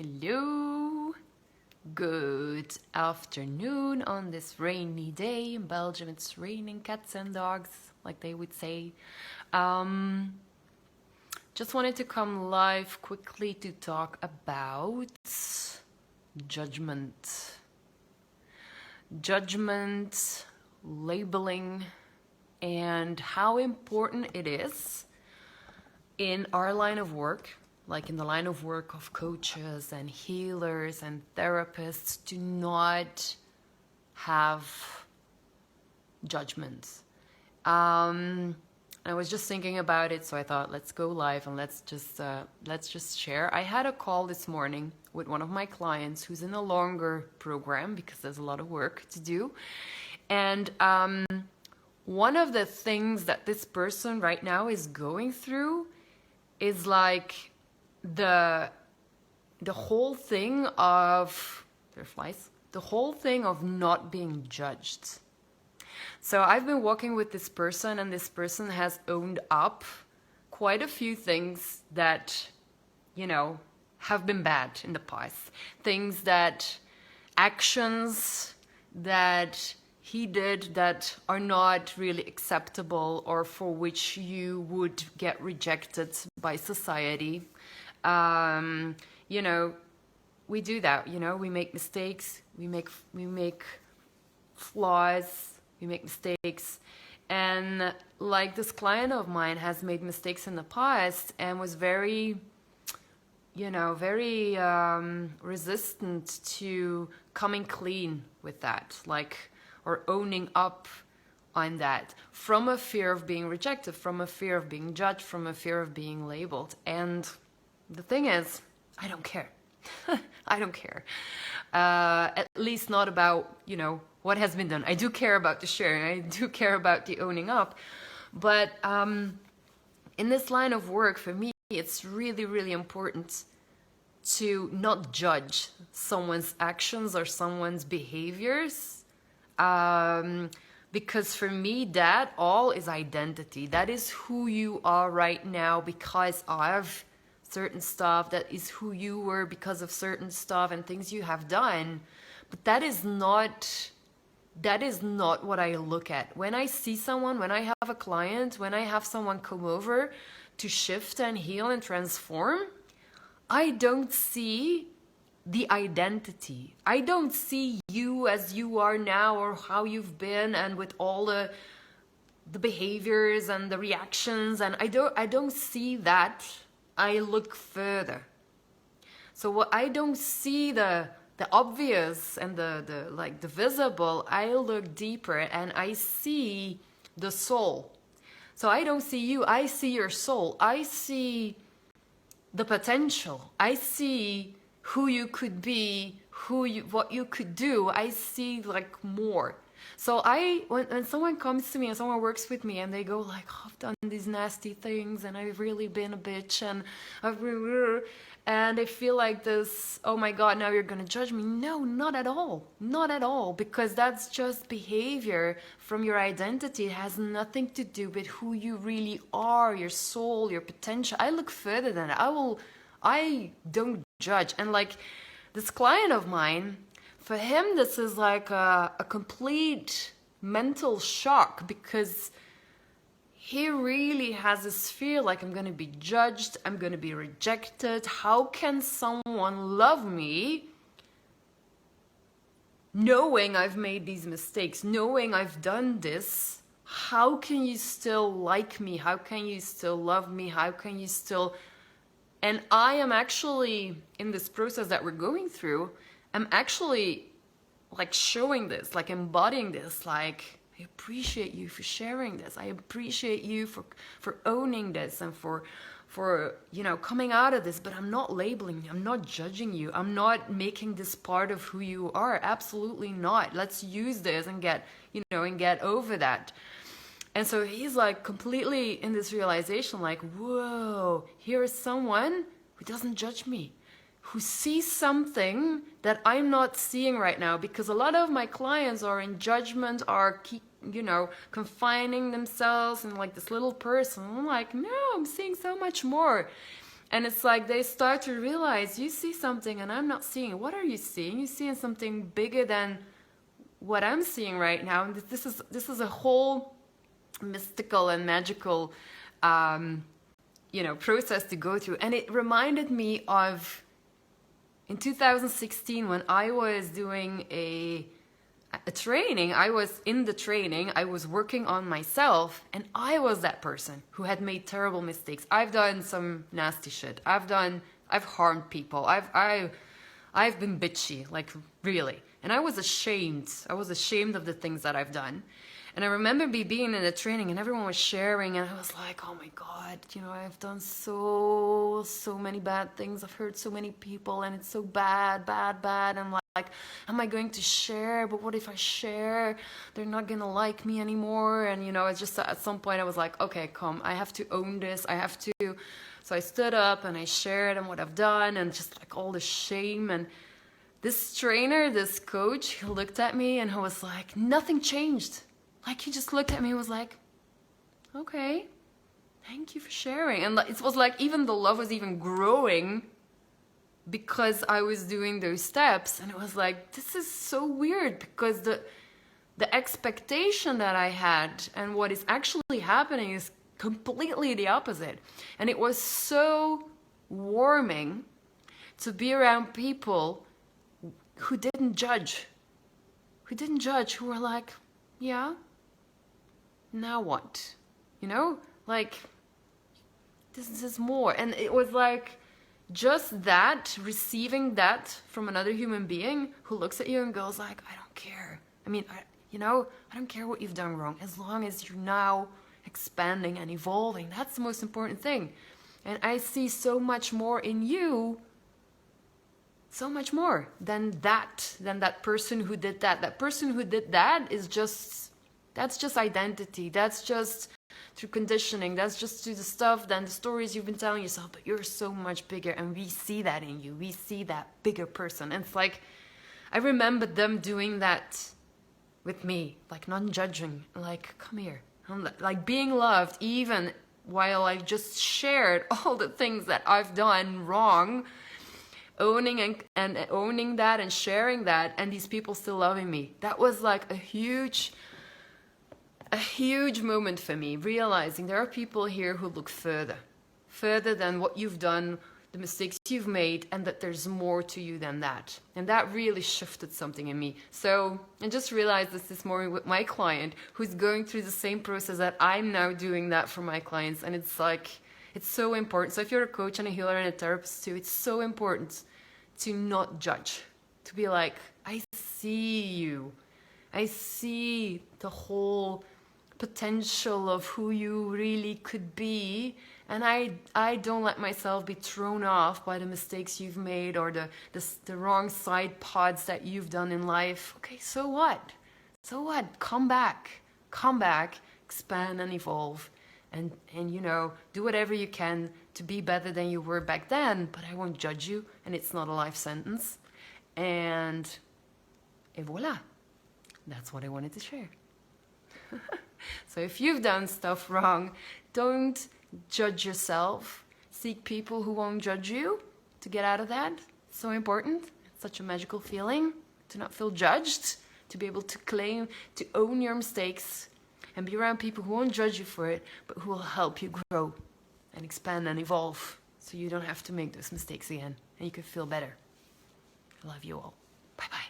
Hello, good afternoon on this rainy day. In Belgium it's raining cats and dogs, like they would say. Just wanted to come live quickly to talk about judgment. Judgment, labeling, and how important it is in our line of work, like in the line of work of coaches and healers and therapists, to not have judgments. I was just thinking about it, so I thought, let's go live and let's just share. I had a call this morning with one of my clients who's in a longer program because there's a lot of work to do. And one of the things that this person right now is going through is like the whole thing of, the whole thing of not being judged. So I've been walking with this person, and this person has owned up quite a few things that, you know, have been bad in the past. Things that, actions that he did that are not really acceptable or for which you would get rejected by society. You know, we do that, you know, we make mistakes, we make flaws, we make mistakes. And like this client of mine has made mistakes in the past and was very, you know, very resistant to coming clean with that, like, or owning up on that, from a fear of being rejected, from a fear of being judged, from a fear of being labeled. And the thing is, I don't care. I don't care. At least not about, you know, what has been done. I do care about the sharing. I do care about the owning up. But in this line of work, for me, it's really, really important to not judge someone's actions or someone's behaviors. Because for me, that all is identity. That is who you are right now because of certain stuff. That is who you were because of certain stuff and things you have done. But that is not what I look at. When I see someone, when I have a client, when I have someone come over to shift and heal and transform, I don't see the identity. I don't see you as you are now or how you've been and with all the behaviors and the reactions, and I don't see that. I look further. So what I don't see the obvious and the visible, I look deeper and I see the soul. So I don't see you, I see your soul. I see the potential. I see who you could be, what you could do. I see like more. So when someone comes to me and someone works with me and they go like, oh, I've done these nasty things and I've really been a bitch and they feel like this, oh my God, now you're gonna judge me. No, not at all. Not at all, because that's just behavior from your identity. It has nothing to do with who you really are, your soul, your potential. I look further than that. I don't judge. And like this client of mine, for him, this is like a complete mental shock, because he really has this fear like, I'm going to be judged, I'm going to be rejected. How can someone love me knowing I've made these mistakes, knowing I've done this? How can you still like me? How can you still love me? How can you still... And I am actually, in this process that we're going through, I'm actually like showing this, like embodying this, like, I appreciate you for sharing this. I appreciate you for owning this and for, you know, coming out of this, but I'm not labeling you. I'm not judging you. I'm not making this part of who you are. Absolutely not. Let's use this and get over that. And so he's like completely in this realization, like, whoa, here is someone who doesn't judge me, who sees something that I'm not seeing right now, because a lot of my clients are in judgment, are, you know, confining themselves in like this little person. I'm like, no, I'm seeing so much more. And it's like they start to realize, you see something and I'm not seeing it. What are you seeing? You're seeing something bigger than what I'm seeing right now. And this is a whole mystical and magical process to go through. And it reminded me of in 2016 when I was doing a training. I was in the training, I was working on myself, and I was that person who had made terrible mistakes. I've done some nasty shit. I've harmed people. I've been bitchy, like really. And I was ashamed. I was ashamed of the things that I've done. And I remember being in the training and everyone was sharing, and I was like, oh my God, I've done so many bad things. I've hurt so many people and it's so bad. I'm like, am I going to share? But what if I share? They're not going to like me anymore. And, it's just at some point I was like, okay, come, I have to own this. I have to. So I stood up and I shared and what I've done and just like all the shame. And this trainer, this coach, he looked at me and he was like, nothing changed. Like he just looked at me and was like, okay, thank you for sharing. And it was like even the love was even growing because I was doing those steps. And it was like, this is so weird, because the expectation that I had and what is actually happening is completely the opposite. And it was so warming to be around people who didn't judge, who were like, yeah, now what? Like, this is more. And it was like, just that, receiving that from another human being who looks at you and goes like, I don't care. I mean, I don't care what you've done wrong, as long as you're now expanding and evolving. That's the most important thing. And I see so much more in you, so much more than that person who did that. That person who did that that's just identity. That's just through conditioning. That's just through the stuff, then the stories you've been telling yourself. But you're so much bigger, and we see that in you. We see that bigger person. And it's like, I remember them doing that with me, like non-judging, like, come here. Like being loved, even while I just shared all the things that I've done wrong, owning and owning that and sharing that, and these people still loving me. That was like a huge moment for me, realizing there are people here who look further than what you've done, the mistakes you've made, and that there's more to you than that. And that really shifted something in me. So I just realized this morning with my client who's going through the same process that I'm now doing that for my clients. And it's like, it's so important. So if you're a coach and a healer and a therapist too, it's so important to not judge, to be like, I see you. I see the whole potential of who you really could be, and I don't let myself be thrown off by the mistakes you've made or the wrong side pods that you've done in life. Okay, so what? Come back, expand and evolve, and do whatever you can to be better than you were back then. But I won't judge you, and it's not a life sentence. And voila, that's what I wanted to share. So if you've done stuff wrong, don't judge yourself. Seek people who won't judge you to get out of that. It's so important. It's such a magical feeling to not feel judged, to be able to claim, to own your mistakes, and be around people who won't judge you for it, but who will help you grow and expand and evolve, so you don't have to make those mistakes again, and you can feel better. I love you all. Bye-bye.